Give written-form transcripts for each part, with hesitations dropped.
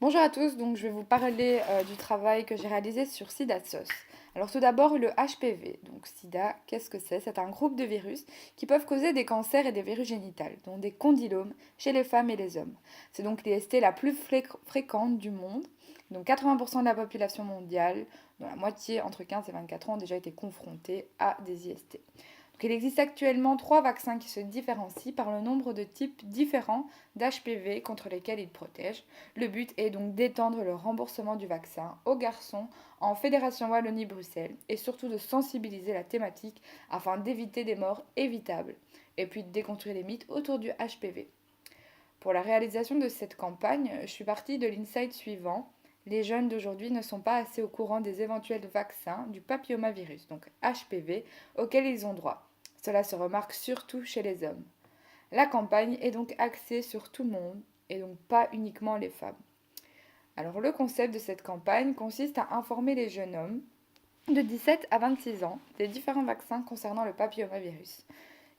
Bonjour à tous, donc je vais vous parler du travail que j'ai réalisé sur SIDA-SOS. Alors tout d'abord le HPV, donc SIDA, qu'est-ce que c'est? C'est un groupe de virus qui peuvent causer des cancers et des virus génitales, dont des condylomes chez les femmes et les hommes. C'est donc l'IST la plus fréquente du monde, donc 80% de la population mondiale, dont la moitié entre 15 et 24 ans ont déjà été confrontés à des IST. Donc, il existe actuellement 3 vaccins qui se différencient par le nombre de types différents d'HPV contre lesquels ils protègent. Le but est donc d'étendre le remboursement du vaccin aux garçons en Fédération Wallonie-Bruxelles et surtout de sensibiliser la thématique afin d'éviter des morts évitables et puis de déconstruire les mythes autour du HPV. Pour la réalisation de cette campagne, je suis partie de l'insight suivant. Les jeunes d'aujourd'hui ne sont pas assez au courant des éventuels vaccins du papillomavirus, donc HPV, auxquels ils ont droit. Cela se remarque surtout chez les hommes. La campagne est donc axée sur tout le monde et donc pas uniquement les femmes. Alors le concept de cette campagne consiste à informer les jeunes hommes de 17 à 26 ans des différents vaccins concernant le papillomavirus.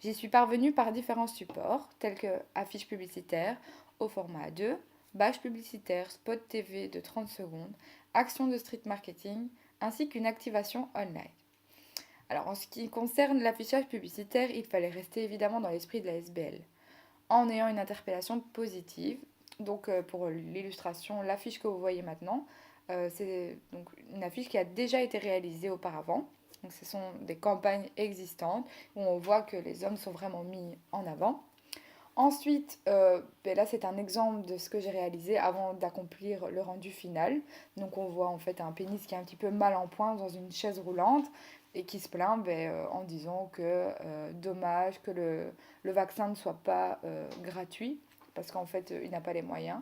J'y suis parvenue par différents supports, tels que affiches publicitaires au format A2, bâches publicitaires, spot TV de 30 secondes, actions de street marketing, ainsi qu'une activation online. Alors en ce qui concerne l'affichage publicitaire, il fallait rester évidemment dans l'esprit de la SBL, en ayant une interpellation positive. Donc pour l'illustration, l'affiche que vous voyez maintenant, c'est donc une affiche qui a déjà été réalisée auparavant. Donc ce sont des campagnes existantes où on voit que les hommes sont vraiment mis en avant. Ensuite, là c'est un exemple de ce que j'ai réalisé avant d'accomplir le rendu final. Donc on voit en fait un pénis qui est un petit peu mal en point dans une chaise roulante et qui se plaint en disant que dommage que le vaccin ne soit pas gratuit parce qu'en fait il n'a pas les moyens.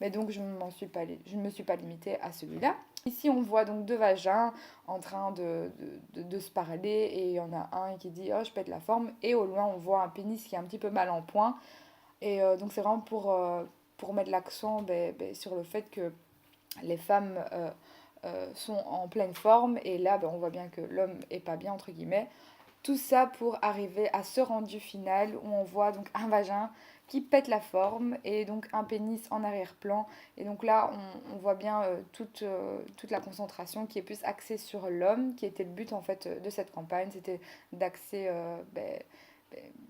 Mais donc je ne me suis pas limitée à celui-là. Ici on voit donc 2 vagins en train de se parler et il y en a un qui dit oh je pète la forme et au loin on voit un pénis qui est un petit peu mal en point et donc c'est vraiment pour mettre l'accent sur le fait que les femmes sont en pleine forme et là on voit bien que l'homme est pas bien entre guillemets. Tout ça pour arriver à ce rendu final où on voit donc un vagin qui pète la forme et donc un pénis en arrière-plan. Et donc là, on voit bien toute la concentration qui est plus axée sur l'homme, qui était le but en fait de cette campagne, c'était d'axer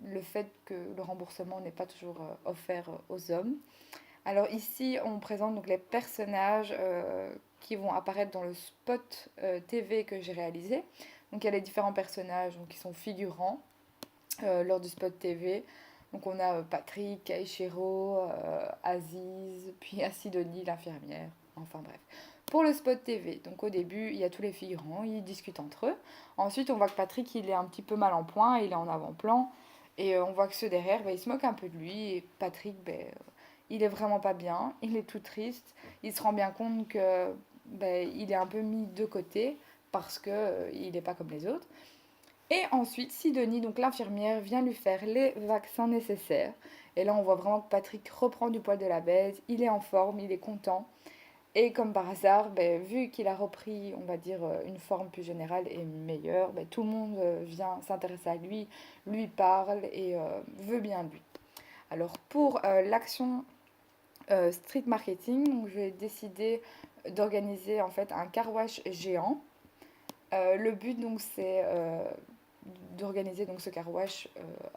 le fait que le remboursement n'est pas toujours offert aux hommes. Alors ici, on présente donc les personnages qui vont apparaître dans le spot TV que j'ai réalisé. Donc il y a les différents personnages donc, qui sont figurants lors du spot TV. Donc on a Patrick, Aishiro, Aziz, puis Sidonie, l'infirmière. Enfin bref. Pour le spot TV, donc au début, il y a tous les figurants, ils discutent entre eux. Ensuite, on voit que Patrick, il est un petit peu mal en point, il est en avant-plan. Et on voit que ceux derrière, ils se moquent un peu de lui. Et Patrick, il est vraiment pas bien, il est tout triste. Il se rend bien compte que il est un peu mis de côté parce que il n'est pas comme les autres. Et ensuite, Sidonie, donc l'infirmière, vient lui faire les vaccins nécessaires. Et là, on voit vraiment que Patrick reprend du poil de la bête, il est en forme, il est content. Et comme par hasard, vu qu'il a repris, on va dire, une forme plus générale et meilleure, tout le monde vient s'intéresser à lui, lui parle et veut bien de lui. Alors pour l'action street marketing, donc j'ai décidé d'organiser en fait un car wash géant. Le but donc c'est d'organiser donc ce car wash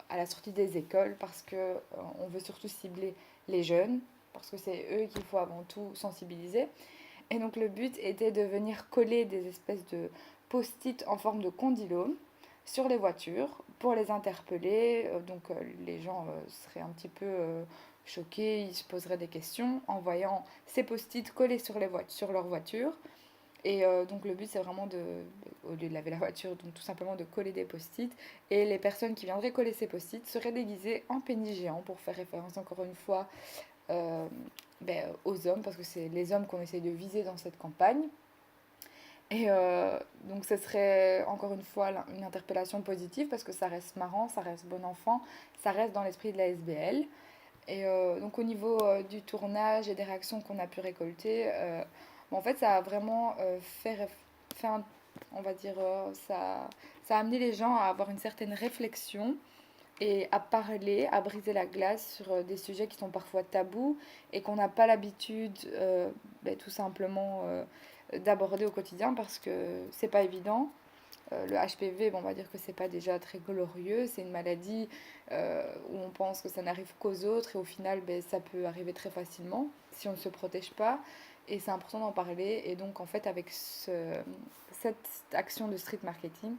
à la sortie des écoles parce que on veut surtout cibler les jeunes parce que c'est eux qu'il faut avant tout sensibiliser. Et donc le but était de venir coller des espèces de post-it en forme de condylome sur les voitures pour les interpeller. Les gens seraient un petit peu choqués, ils se poseraient des questions en voyant ces post-it collés sur leur voiture. Et donc le but c'est vraiment au lieu de laver la voiture, donc tout simplement de coller des post-it. Et les personnes qui viendraient coller ces post-it seraient déguisées en pénis géants pour faire référence encore une fois euh, aux hommes, parce que c'est les hommes qu'on essaye de viser dans cette campagne. Et donc ce serait encore une fois une interpellation positive parce que ça reste marrant, ça reste bon enfant, ça reste dans l'esprit de la SBL. Et donc au niveau du tournage et des réactions qu'on a pu récolter, en fait ça a vraiment fait on va dire, ça a amené les gens à avoir une certaine réflexion et à parler, à briser la glace sur des sujets qui sont parfois tabous et qu'on n'a pas l'habitude tout simplement d'aborder au quotidien parce que c'est pas évident. Le HPV, bon, on va dire que c'est pas déjà très glorieux, c'est une maladie où on pense que ça n'arrive qu'aux autres et au final ça peut arriver très facilement si on ne se protège pas et c'est important d'en parler et donc en fait avec cette action de street marketing,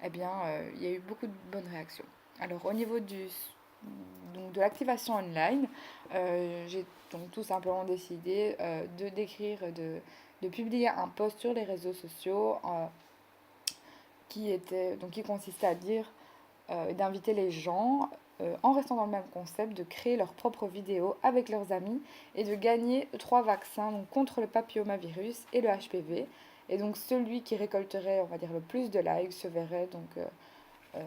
eh bien il y a eu beaucoup de bonnes réactions. Alors au niveau donc, de l'activation online, j'ai donc tout simplement décidé de d'écrire, de publier un post sur les réseaux sociaux qui consistait à dire d'inviter les gens en restant dans le même concept, de créer leurs propres vidéos avec leurs amis et de gagner 3 vaccins donc, contre le papillomavirus et le HPV. Et donc celui qui récolterait, on va dire, le plus de likes se verrait donc euh,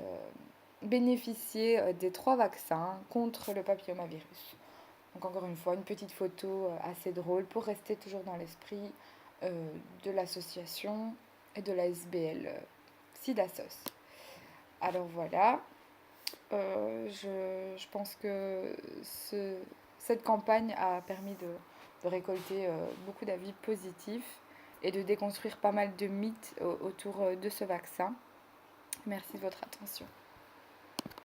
bénéficier des 3 vaccins contre le papillomavirus. Donc encore une fois, une petite photo assez drôle pour rester toujours dans l'esprit de l'association et de la SBL SIDA-SOS. Alors voilà, je pense que cette campagne a permis de récolter beaucoup d'avis positifs et de déconstruire pas mal de mythes autour de ce vaccin. Merci de votre attention.